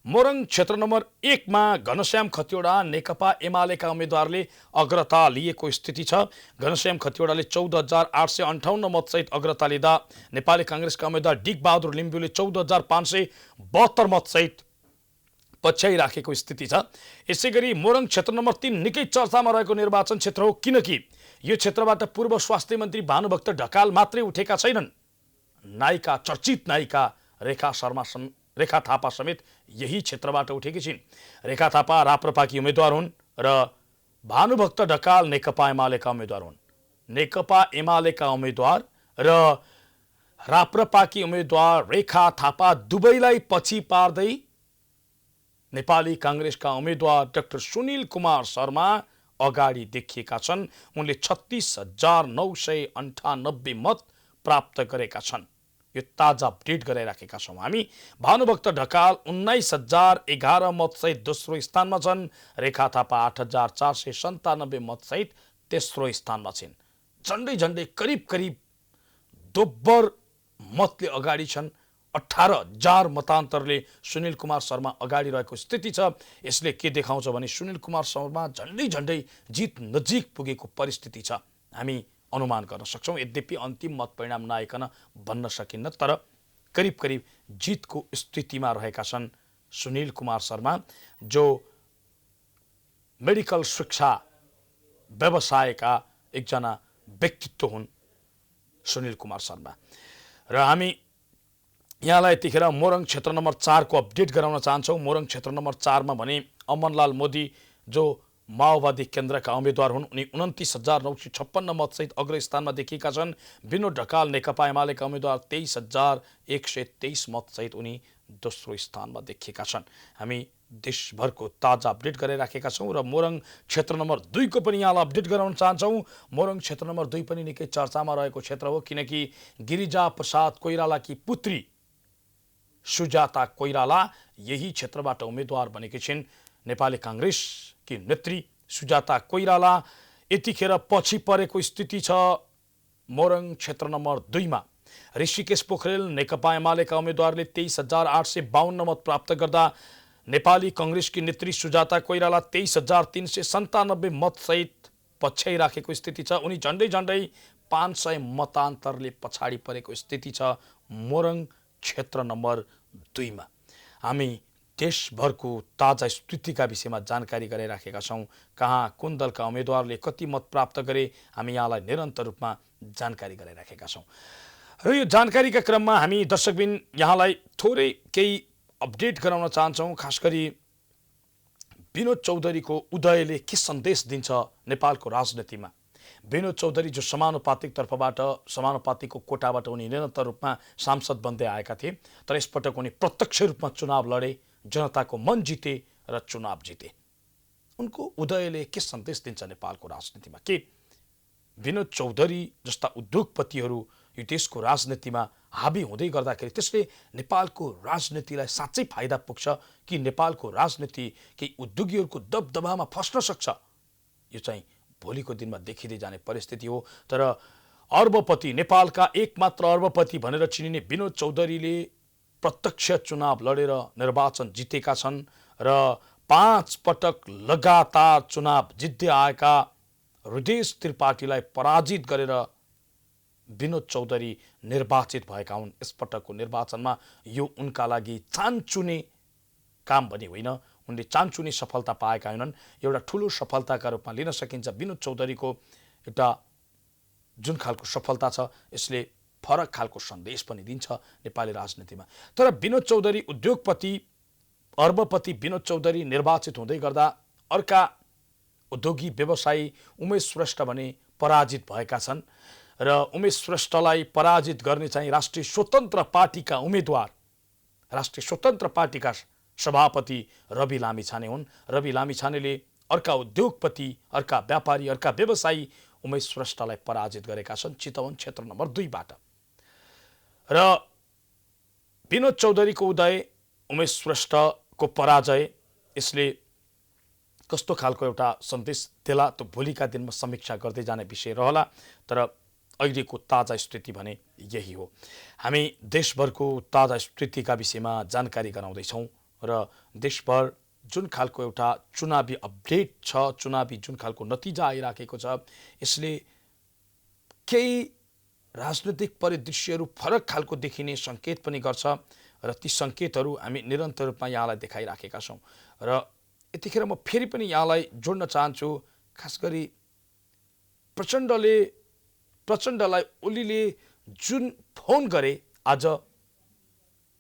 मोरङ क्षेत्र नम्बर 1 मा घनश्याम खतिवडा नेकपा एमालेका उम्मेद्वारले अग्रता लिएको स्थिति छ। घनश्याम खतिवडाले 14,858 मतसहित अग्रता लिँदा नेपाली कांग्रेसका उम्मेद्वार डिकबहादुर लिम्बुले 14,572 मतसहित पछ्याइराखेको स्थिति छ। यसैगरी मोरङ क्षेत्र नम्बर 3 निकै चर्चामा रहेको निर्वाचन क्षेत्र हो, किनकि यो क्षेत्रबाट पूर्व स्वास्थ्य मन्त्री भानुभक्त ढकाल मात्रै उठेका छैनन्। नायिका चर्चित नायिका रेखा थापा समेत यही क्षेत्रबाट उठेकी छिन्। रेखा थापा राप्रपाकी उम्मेद्वार हुन् र भानुभक्त ढकाल नेकपा एमालेका उम्मेद्वार हुन्। नेकपा एमालेका उम्मेद्वार र राप्रपाकी उम्मेद्वार रेखा थापा दुवैलाई पछि पार्दै नेपाली कांग्रेसका उम्मेद्वार डाक्टर सुनिल कुमार शर्मा अगाडि देखिएका छन्। उनले 36,998 मत प्राप्त गरेका छन्। यो ताजा अपडेट गराइराखेका छौँ हामी। भानुभक्त ढकाल 19,011 मतसहित दोस्रो स्थानमा छन्। रेखा थापा 8,497 मतसहित तेस्रो स्थानमा छिन्। झन्डै करिब दोब्बर मतले अगाडि छन्। 18,000 मतान्तरले सुनिल कुमार शर्मा अगाडि रहेको स्थिति छ। यसले के देखाउँछ भने सुनिल कुमार शर्मा झन्डै जित नजिक पुगेको परिस्थिति छ हामी अनुमान गर्न सक्छौँ। यद्यपि अन्तिम मत परिणाम नआइकन भन्न सकिन्न, तर करिब जितको स्थितिमा रहेका छन् सुनिल कुमार शर्मा, जो मेडिकल शिक्षा व्यवसायका एकजना व्यक्तित्व हुन् सुनिल कुमार शर्मा। र हामी यहाँलाई यतिखेर मोरङ क्षेत्र नम्बर 4 को अपडेट गराउन चाहन्छौँ। मोरङ क्षेत्र नम्बर 4 मा भने अमनलाल मोदी जो माओवादी केन्द्रका उम्मेद्वार हुन्, उनी 29,956 मतसहित अग्रस्थानमा देखिएका छन्। विनोद ढकाल नेकपा एमालेका उम्मेद्वार 23,123 मतसहित उनी दोस्रो स्थानमा देखिएका छन्। हामी देशभरको ताजा अपडेट गराइराखेका छौँ र मोरङ क्षेत्र नम्बर 2 को पनि यहाँलाई अपडेट गराउन चाहन्छौँ। मोरङ क्षेत्र नम्बर 2 पनि निकै चर्चामा रहेको क्षेत्र हो, किनकि गिरिजा प्रसाद कोइरालाकी पुत्री सुजाता कोइराला यही क्षेत्रबाट उम्मेद्वार बनेकी छिन्। नेपाली कांग्रेसकी नेत्री सुजाता कोइराला यतिखेर पछि परेको स्थिति छ। मोरङ क्षेत्र नम्बर 2 मा ऋषिकेश पोखरेल नेकपा एमालेका उम्मेद्वारले 23,852 मत प्राप्त गर्दा नेपाली कांग्रेसकी नेत्री सुजाता कोइराला 23,397 मतसहित पछ्याइराखेको स्थिति छ। उनी झन्डै 500 मतान्तरले पछाडि परेको स्थिति छ मोरङ क्षेत्र नम्बर 2 मा। हामी देशभरको ताजा स्थितिका विषयमा जानकारी गराइराखेका छौँ। कहाँ कुन दलका उम्मेदवारले कति मत प्राप्त गरे हामी यहाँलाई निरन्तर रूपमा जानकारी गराइराखेका छौँ। र यो जानकारीका क्रममा हामी दर्शकबिन यहाँलाई थोरै केही अपडेट गराउन चाहन्छौँ। खास गरी विनोद चौधरीको उदयले के सन्देश दिन्छ नेपालको राजनीतिमा। विनोद चौधरी जो समानुपातिक तर्फबाट समानुपातिकको कोटाबाट उनी निरन्तर रूपमा सांसद बन्दै आएका थिए, तर यसपटक उनी प्रत्यक्ष रूपमा चुनाव लडे, जनताको मन जिते र चुनाव जिते। उनको उदयले के सन्देश दिन्छ नेपालको राजनीतिमा? के विनोद चौधरी जस्ता उद्योगपतिहरू यो देशको राजनीतिमा हाबी हुँदै गर्दाखेरि त्यसले नेपालको राजनीतिलाई साँच्चै फाइदा पुग्छ कि नेपालको राजनीति केही उद्योगीहरूको दबदबामा फस्न सक्छ? यो चाहिँ भोलिको दिनमा देखिँदै जाने परिस्थिति हो। तर अर्बपति, नेपालका एकमात्र अर्बपति भनेर चिनिने विनोद चौधरीले प्रत्यक्ष चुनाव लडेर निर्वाचन जितेका छन् र 5 पटक लगातार चुनाव जित्दै आएका हृदय त्रिपाठीलाई पराजित गरेर विनोद चौधरी निर्वाचित भएका हुन्। यसपटकको निर्वाचनमा यो उनका लागि चानचुने काम पनि होइन, उनले चानचुने सफलता पाएका होइनन्। एउटा ठुलो सफलताका रूपमा लिन सकिन्छ विनोद चौधरीको एउटा जुन खालको सफलता छ, यसले फरक खालको सन्देश पनि दिन्छ नेपाली राजनीतिमा। तर विनोद चौधरी उद्योगपति, अर्बपति विनोद चौधरी निर्वाचित हुँदै गर्दा अर्का उद्योगी व्यवसायी उमेश श्रेष्ठ भने पराजित भएका छन् र उमेश श्रेष्ठलाई पराजित गर्ने चाहिँ राष्ट्रिय स्वतन्त्र पार्टीका उम्मेदवार, राष्ट्रिय स्वतन्त्र पार्टीका सभापति रवि लामिछाने हुन्। रवि लामिछानेले अर्का उद्योगपति, अर्का व्यापारी, अर्का व्यवसायी उमेश श्रेष्ठलाई पराजित गरेका छन् चितवन क्षेत्र नम्बर 2 बाट। र विनोद चौधरीको उदय, उमेश श्रेष्ठको पराजय, यसले कस्तो खालको एउटा सन्देश देला त्यो भोलिका दिनमा समीक्षा गर्दै जाने विषय रहला। तर अहिलेको ताजा स्थिति भने यही हो। हामी देशभरको ताजा स्थितिका विषयमा जानकारी गराउँदैछौँ र देशभर जुन खालको एउटा चुनावी अपडेट छ, चुनावी जुन खालको नतिजा आइराखेको छ, यसले केही राजनीतिक परिदृश्यहरू फरक खालको देखिने सङ्केत पनि गर्छ र ती सङ्केतहरू हामी निरन्तर रूपमा यहाँलाई देखाइराखेका छौँ। र यतिखेर म फेरि पनि यहाँलाई जोड्न चाहन्छु, खास गरी प्रचण्डलाई ओलीले जुन फोन गरे आज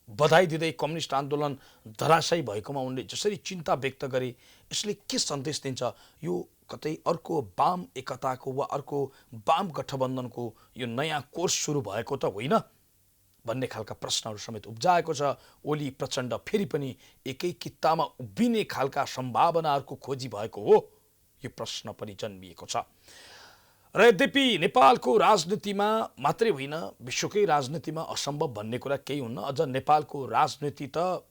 बधाई दिँदै कम्युनिस्ट आन्दोलन धराशायी भएकोमा उनले जसरी चिन्ता व्यक्त गरे, यसले के सन्देश दिन्छ? यो कतै अर्को वाम एकताको वा अर्को वाम गठबन्धनको यो नयाँ कोर्स सुरु भएको त होइन भन्ने खालका प्रश्नहरू समेत उब्जाएको छ। ओली प्रचण्ड फेरि पनि एकै कित्तामा उभिने खालका सम्भावनाहरूको खोजी भएको हो, यो प्रश्न पनि जन्मिएको छ। र यद्यपि नेपालको राजनीतिमा मात्रै होइन, विश्वकै राजनीतिमा असम्भव भन्ने कुरा केही हुन्न। अझ नेपालको राजनीति त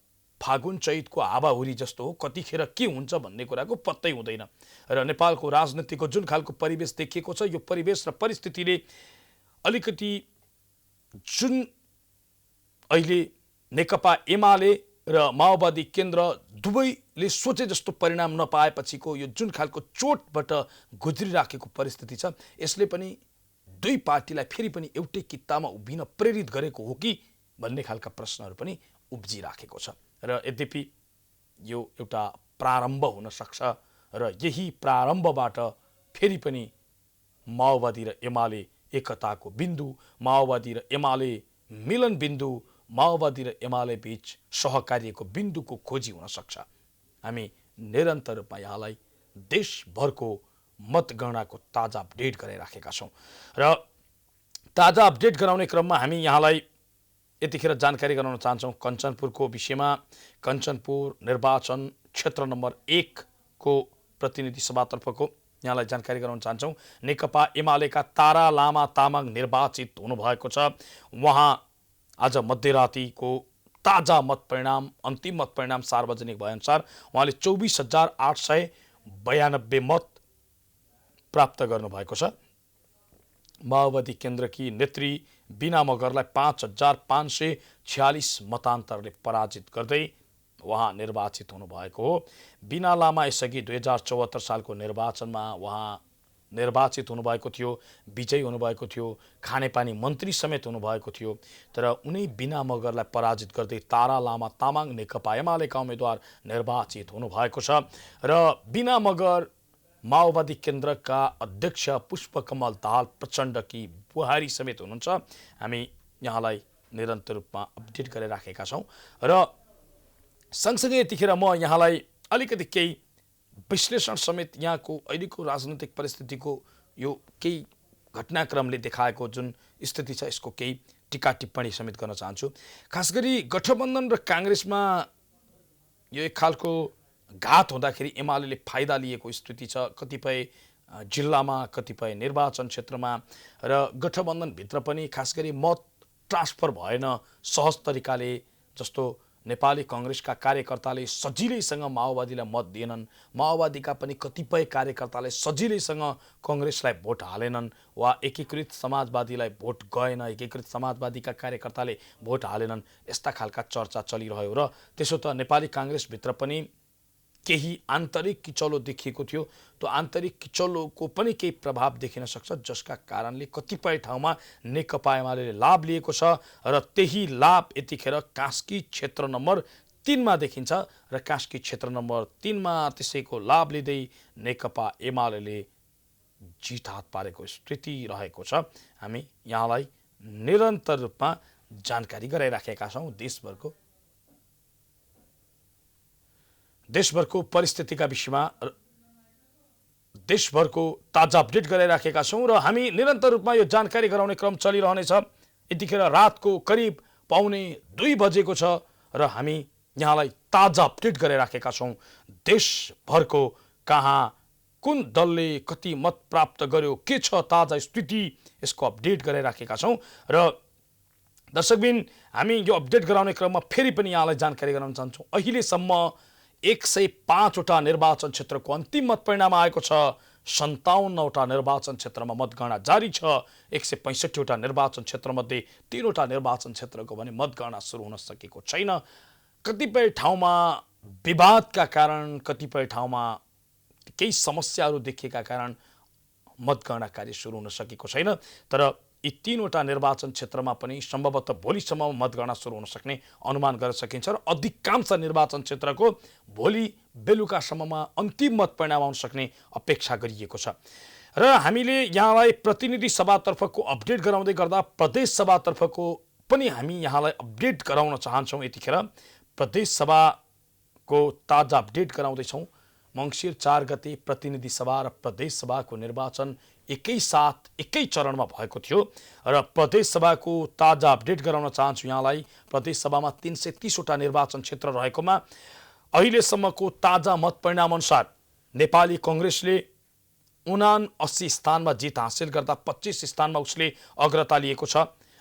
फागुन चैतको हावाहुरी जस्तो हो, कतिखेर के हुन्छ भन्ने कुराको पत्तै हुँदैन। र नेपालको राजनीतिको जुन खालको परिवेश देखिएको छ, यो परिवेश र परिस्थितिले अलिकति जुन अहिले नेकपा एमाले र माओवादी केन्द्र दुवैले सोचे जस्तो परिणाम नपाएपछिको यो जुन खालको चोटबाट गुज्रिराखेको परिस्थिति छ, यसले पनि दुई पार्टीलाई फेरि पनि एउटै कित्तामा उभिन प्रेरित गरेको हो कि भन्ने खालका प्रश्नहरू पनि उब्जिराखेको छ। र यद्यपि यो एउटा प्रारम्भ हुन सक्छ र यही प्रारम्भबाट फेरि पनि माओवादी र एमाले एकताको बिन्दु, माओवादी र एमाले मिलन बिन्दु, माओवादी र एमाले बीच सहकार्यको बिन्दुको खोजी हुन सक्छ। हामी निरन्तर रूपमा यहाँलाई देशभरको मतगणनाको ताजा अपडेट गराइराखेका छौँ र ताजा अपडेट गराउने क्रममा हामी यहाँलाई यतिखेर जानकारी गराउन चाहन्छौँ कञ्चनपुरको विषयमा। कञ्चनपुर निर्वाचन क्षेत्र नम्बर 1 को प्रतिनिधि सभातर्फको यहाँलाई जानकारी गराउन चाहन्छौँ। नेकपा एमालेका तारा लामा तामाङ निर्वाचित हुनुभएको छ। उहाँ आज मध्यरातीको ताजा मत परिणाम, अन्तिम मत परिणाम सार्वजनिक भएअनुसार उहाँले 24,892 मत प्राप्त गर्नुभएको छ। माओवादी केन्द्रकी नेत्री बिना मगरलाई 5,546 मतान्तरले पराजित गर्दै उहाँ निर्वाचित हुनुभएको हो। बिना लामा यसअघि 2074 सालको निर्वाचनमा उहाँ निर्वाचित हुनुभएको थियो, विजयी हुनुभएको थियो, खानेपानी मन्त्री समेत हुनुभएको थियो। तर उनी बिना मगरलाई पराजित गर्दै तारा लामा तामाङ नेकपा एमालेका उम्मेद्वार निर्वाचित हुनुभएको छ। र बिना मगर माओवादी केन्द्रका अध्यक्ष पुष्पकमल दाहाल प्रचण्डकी बुहारी समेत हुनुहुन्छ। हामी यहाँलाई निरन्तर रूपमा अपडेट गरेर राखेका छौँ। र सँगसँगै यतिखेर म यहाँलाई अलिकति केही विश्लेषण समेत यहाँको अहिलेको राजनैतिक परिस्थितिको यो केही घटनाक्रमले देखाएको जुन स्थिति छ यसको केही टिका टिप्पणी समेत गर्न चाहन्छु। खास गरी गठबन्धन र काङ्ग्रेसमा यो एक खालको घात हुँदाखेरि एमाले फाइदा लिएको स्थिति छ, कतिपय जिल्लामा, कतिपय निर्वाचन क्षेत्रमा। र गठबन्धनभित्र पनि खास गरी मत ट्रान्सफर भएन सहज तरिकाले। जस्तो नेपाली काङ्ग्रेसका कार्यकर्ताले सजिलैसँग माओवादीलाई मत दिएनन्, माओवादीका पनि कतिपय कार्यकर्ताले सजिलैसँग काङ्ग्रेसलाई भोट हालेनन्, वा एकीकृत समाजवादीलाई भोट गएन, एकीकृत समाजवादीका कार्यकर्ताले भोट हालेनन्। यस्ता खालका चर्चा चलिरह्यो। र त्यसो त नेपाली काङ्ग्रेसभित्र पनि केही आन्तरिक किचलो देखिएको थियो। त्यो आन्तरिक किचलोको पनि केही प्रभाव देखिन सक्छ, जसका कारणले कतिपय ठाउँमा नेकपा एमाले लाभ लिएको छ। र त्यही लाभ यतिखेर कास्की क्षेत्र नम्बर 3 मा देखिन्छ। र कास्की क्षेत्र नम्बर 3 मा त्यसैको लाभ लिँदै नेकपा एमाले जित हात पारेको स्थिति रहेको छ। हामी यहाँलाई निरन्तर रूपमा जानकारी गराइराखेका छौँ। देशभरको परिस्थितिका विषयमा देशभरको ताजा अपडेट गराइराखेका छौँ। र हामी निरन्तर रूपमा यो जानकारी गराउने क्रम चलिरहनेछ। यतिखेर रातको करिब 1:45 बजेको छ र हामी यहाँलाई ताजा अपडेट गराइराखेका छौँ। देशभरको कहाँ कुन दलले कति मत प्राप्त गर्यो, के छ ताजा स्थिति, यसको अपडेट गराइराखेका छौँ। र दर्शकबिन हामी यो अपडेट गराउने क्रममा फेरि पनि यहाँलाई जानकारी गराउन चाहन्छौँ। अहिलेसम्म 105 वटा निर्वाचन क्षेत्रको अन्तिम मत परिणाम आएको छ। 57 वटा निर्वाचन क्षेत्रमा मतगणना जारी छ। 165 वटा निर्वाचन क्षेत्रमध्ये 3 वटा निर्वाचन क्षेत्रको भने मतगणना सुरु हुन सकेको छैन। कतिपय ठाउँमा विवादका कारण, कतिपय ठाउँमा केही समस्याहरू देखिएका कारण मतगणना कार्य सुरु हुन सकेको छैन। तर यी 3 वटा निर्वाचन क्षेत्रमा पनि सम्भवतः भोलिसम्म मतगणना सुरु हुन सक्ने अनुमान गर्न सकिन्छ। र अधिकांश निर्वाचन क्षेत्रको भोलि बेलुकासम्ममा अन्तिम मत परिणाम आउन सक्ने अपेक्षा गरिएको छ। र हामीले यहाँलाई प्रतिनिधि सभातर्फको अपडेट गराउँदै गर्दा प्रदेश सभातर्फको पनि हामी यहाँलाई अपडेट गराउन चाहन्छौँ। यतिखेर प्रदेश सभाको ताजा अपडेट गराउँदैछौँ। मङ्सिर 4 गते प्रतिनिधि सभा र प्रदेश सभाको निर्वाचन एकै चरणमा भएको थियो। र प्रदेश सभाको ताजा अपडेट गराउन चाहन्छु यहाँलाई। प्रदेश सभामा 330 वटा निर्वाचन क्षेत्र रहेकोमा अहिलेसम्मको ताजा मत परिणाम अनुसार नेपाली काङ्ग्रेसले 79 स्थानमा जित हासिल गर्दा 25 स्थानमा उसले अग्रता लिएको छ।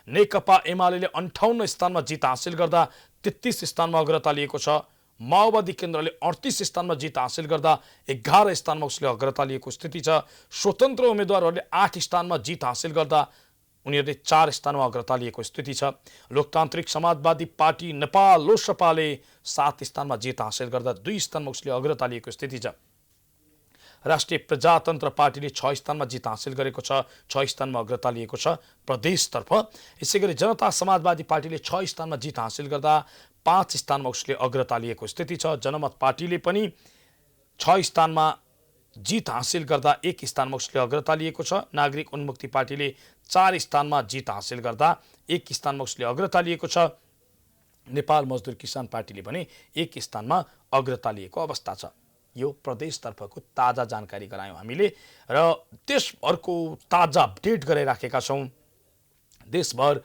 नेकपा एमाले 58 स्थानमा जित हासिल गर्दा 33 स्थानमा अग्रता लिएको छ। माओवादी केन्द्रले 38 स्थानमा जित हासिल गर्दा 11 स्थानमा उसले अग्रता लिएको स्थिति छ। स्वतन्त्र उम्मेद्वारहरूले 8 स्थानमा जित हासिल गर्दा उनीहरूले 4 स्थानमा अग्रता लिएको स्थिति छ। लोकतान्त्रिक समाजवादी पार्टी नेपाल लोसपाले 7 स्थानमा जित हासिल गर्दा 2 स्थानमा उसले अग्रता लिएको स्थिति छ। राष्ट्रिय प्रजातन्त्र पार्टीले 6 स्थानमा जित हासिल गरेको छ, 6 स्थानमा अग्रता लिएको छ प्रदेशतर्फ। यसैगरी जनता समाजवादी पार्टीले 6 स्थानमा जित हासिल गर्दा 5 स्थानमा उसले अग्रता लिएको स्थिति छ। जनमत पार्टीले पनि 6 स्थानमा जित हासिल गर्दा 1 स्थानमा उसले अग्रता लिएको छ। नागरिक उन्मुक्ति पार्टीले 4 स्थानमा जित हासिल गर्दा 1 स्थानमा उसले अग्रता लिएको छ। नेपाल मजदुर किसान पार्टीले पनि 1 स्थानमा अग्रता लिएको अवस्था छ। यो प्रदेशतर्फको ताजा जानकारी गरायौँ हामीले र देशभरको ताजा अपडेट गराइराखेका छौँ। देशभर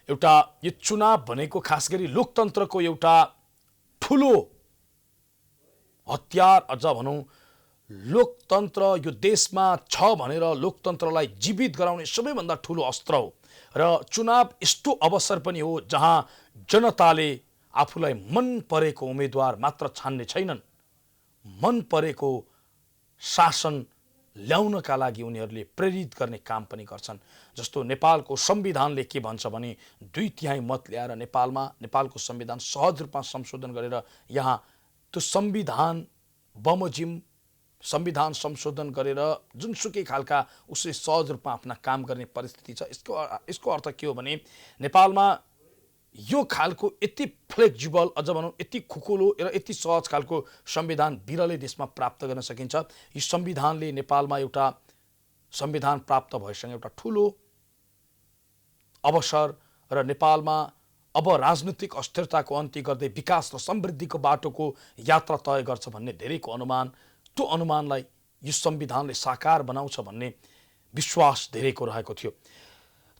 एउटा यो चुनाव भनेको खास गरी लोकतन्त्रको एउटा ठुलो हतियार, अझ भनौँ लोकतन्त्र यो देशमा छ भनेर लोकतन्त्रलाई जीवित गराउने सबैभन्दा ठुलो अस्त्र हो। र चुनाव यस्तो अवसर पनि हो जहाँ जनताले आफूलाई मन परेको उम्मेदवार मात्र छान्ने छैनन्, मन परेको शासन ल्याउनका लागि उनीहरूले प्रेरित गर्ने काम पनि गर्छन्। जस्तो नेपालको संविधानले के भन्छ भने 2/3 मत ल्याएर नेपालको संविधान सहज रूपमा संशोधन गरेर यहाँ त्यो संविधान बमोजिम संविधान संशोधन गरेर जुनसुकै खालका उसले सहज रूपमा आफ्ना काम गर्ने परिस्थिति छ। यसको अर्थ के हो भने नेपालमा यो खालको यति फ्लेक्जिबल, अझ भनौँ यति खुकुलो र यति सहज खालको संविधान बिरलै देशमा प्राप्त गर्न सकिन्छ। यो संविधानले नेपालमा एउटा संविधान प्राप्त भएसँग एउटा ठुलो अवसर र नेपालमा अब राजनीतिक अस्थिरताको अन्त्य गर्दै विकास र समृद्धिको बाटोको यात्रा तय गर्छ भन्ने धेरैको अनुमान, त्यो अनुमानलाई यो संविधानले साकार बनाउँछ भन्ने विश्वास धेरैको रहेको थियो।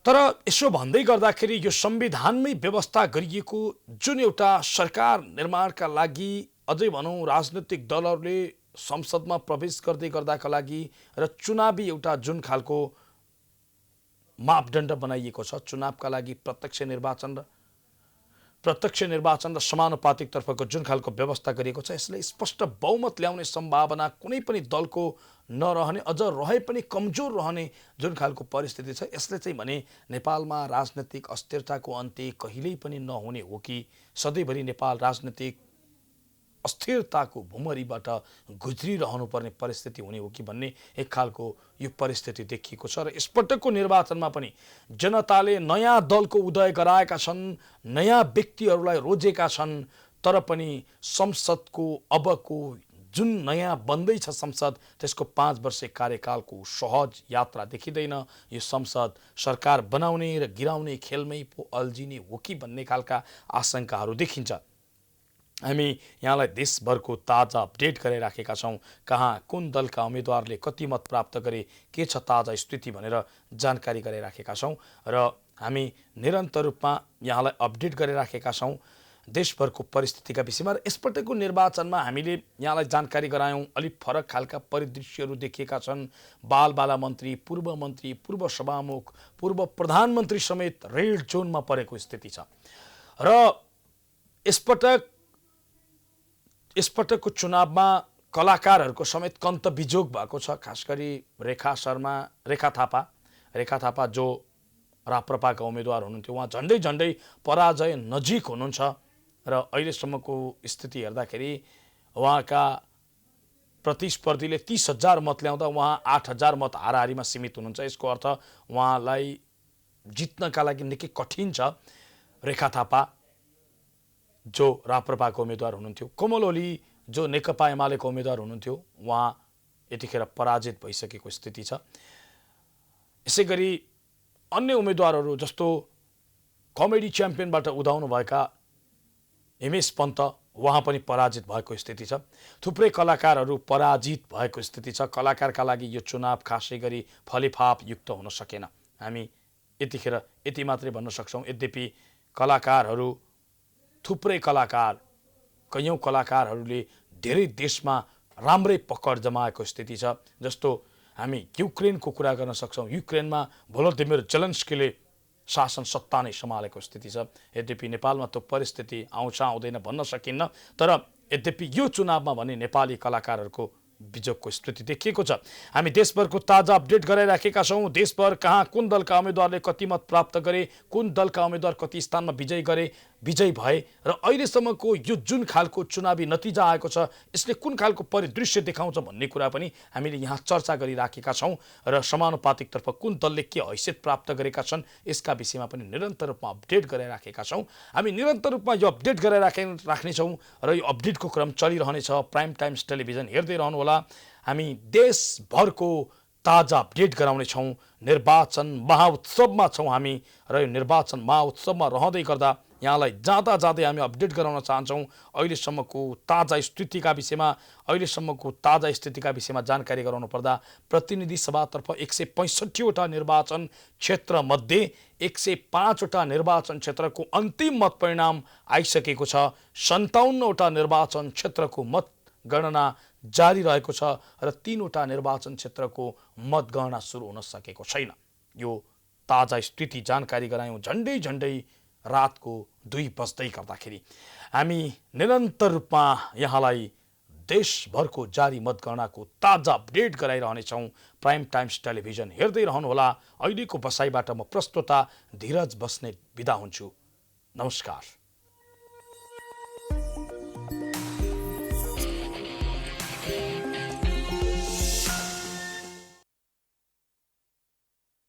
तर यसो भन्दै गर्दाखेरि यो संविधानमै व्यवस्था गरिएको जुन एउटा सरकार निर्माणका लागि, अझै भनौँ राजनीतिक दलहरूले संसदमा प्रवेश गर्दै गर्दाका लागि र चुनावी एउटा जुन खालको मापदण्ड बनाइएको छ, चुनावका लागि प्रत्यक्ष निर्वाचन र समानुपातिक तर्फको जुन खालको व्यवस्था गरिएको छ, यसले स्पष्ट बहुमत ल्याउने सम्भावना कुनै पनि दलको नरहने, अझ रहे पनि कमजोर रहने जुन खालको परिस्थिति छ, यसले चाहिँ भने नेपालमा राजनीतिक अस्थिरताको अन्त्य कहिल्यै पनि नहुने हो कि सधैँभरि नेपाल राजनीतिक अस्थिरताको भुमरीबाट गुज्रिरहनु पर्ने परिस्थिति हुने हो कि भन्ने एक खालको यो परिस्थिति देखिएको छ। र यसपटकको निर्वाचनमा पनि जनताले नयाँ दलको उदय गराएका छन्, नयाँ व्यक्तिहरूलाई रोजेका छन्, तर पनि संसदको अबको जुन नयाँ बन्दैछ संसद, त्यसको 5 वर्षे कार्यकालको सहज यात्रा देखिँदैन। यो संसद सरकार बनाउने र गिराउने खेलमै पो अल्झिने हो कि भन्ने खालका आशंकाहरू देखिन्छ। हामी यहाँलाई देशभरको ताजा अपडेट गराइराखेका छौँ। कहाँ कुन दलका उम्मेदवारले कति मत प्राप्त गरे, के छ ताजा स्थिति भनेर जानकारी गराइराखेका छौँ र हामी निरन्तर रूपमा यहाँलाई अपडेट गरिराखेका छौँ देशभरको परिस्थितिका विषयमा। र यसपटकको निर्वाचनमा हामीले यहाँलाई जानकारी गरायौँ, अलिक फरक खालका परिदृश्यहरू देखिएका छन्। बालबाला मन्त्री, पूर्व मन्त्री, पूर्व सभामुख, पूर्व प्रधानमन्त्री समेत रेड जोनमा परेको स्थिति छ। र यसपटकको चुनावमा कलाकारहरूको समेत कन्त बिजोग भएको छ। खास गरी रेखा थापा जो राप्रपाका उम्मेदवार हुनुहुन्थ्यो, उहाँ झन्डै पराजय नजिक हुनुहुन्छ र अहिलेसम्मको स्थिति हेर्दाखेरि उहाँका प्रतिस्पर्धीले 30,000 मत ल्याउँदा उहाँ 8,000 मत हाराहारीमा सीमित हुनुहुन्छ। यसको अर्थ उहाँलाई जित्नका लागि निकै कठिन छ। रेखा थापा जो राप्रपाको उम्मेदवार हुनुहुन्थ्यो, कोमल ओली जो नेकपा एमालेको उम्मेदवार हुनुहुन्थ्यो, उहाँ यतिखेर पराजित भइसकेको स्थिति छ। यसै गरी अन्य उम्मेदवारहरू जस्तो कमेडी च्याम्पियनबाट उदाउनु भएका हिमेश पन्त, उहाँ पनि पराजित भएको स्थिति छ। थुप्रै कलाकारहरू पराजित भएको स्थिति छ। कलाकारका लागि यो चुनाव खासै गरी फलिफाप युक्त हुन सकेन। हामी यतिखेर यति मात्रै भन्न सक्छौँ। यद्यपि थुप्रै कलाकार, कयौँ कलाकारहरूले धेरै देशमा राम्रै पकड जमाएको स्थिति छ। जस्तो हामी युक्रेनको कुरा गर्न सक्छौँ। युक्रेनमा भोलोदिमिर जेलेन्स्कीले शासन सत्ता नै सम्हालेको स्थिति छ। यद्यपि नेपालमा त्यो परिस्थिति आउँछ आउँदैन भन्न सकिन्न, तर यद्यपि यो चुनावमा भने नेपाली कलाकारहरूको बिजोगको स्थिति देखिएको छ। हामी देशभरको ताजा अपडेट गराइराखेका छौँ। देशभर कहाँ कुन दलका उम्मेदवारले कति मत प्राप्त गरे, कुन दलका उम्मेदवार कति स्थानमा विजयी भए र अहिलेसम्मको यो जुन खालको चुनावी नतिजा आएको छ, यसले कुन खालको परिदृश्य देखाउँछ भन्ने कुरा पनि हामीले यहाँ चर्चा गरिराखेका छौँ। र समानुपातिकतर्फ कुन दलले के हैसियत प्राप्त गरेका छन्, यसका विषयमा पनि निरन्तर रूपमा अपडेट गराइराखेका छौँ। हामी निरन्तर रूपमा यो अपडेट गराइराख्नेछौँ र यो अपडेटको क्रम चलिरहनेछ। प्राइम टाइम्स टेलिभिजन हेर्दै रहनुहोला। हामी देशभरको ताजा अपडेट गराउनेछौँ। निर्वाचन महाउत्सवमा छौँ हामी र यो निर्वाचन महाउत्सवमा रहँदै गर्दा यहाँलाई जाँदै हामी अपडेट गराउन चाहन्छौँ। अहिलेसम्मको ताजा स्थितिका विषयमा जानकारी गराउनु पर्दा प्रतिनिधि सभातर्फ 165वटा निर्वाचन क्षेत्रमध्ये 105वटा निर्वाचन क्षेत्रको अन्तिम मत परिणाम आइसकेको छ। 57वटा निर्वाचन क्षेत्रको मत गणना जारी रहेको छ र 3वटा निर्वाचन क्षेत्रको मतगणना सुरु हुन सकेको छैन। यो ताजा स्थिति जानकारी गरायौँ झन्डै रातको 2 बज्दै गर्दाखेरि। हामी निरन्तर रूपमा यहाँलाई देशभरको जारी मतगणनाको ताजा अपडेट गराइरहनेछौँ। प्राइम टाइम्स टेलिभिजन हेर्दै रहनुहोला। अहिलेको बसाइबाट म प्रस्तोता धीरज बस्नेत बिदा हुन्छु। नमस्कार।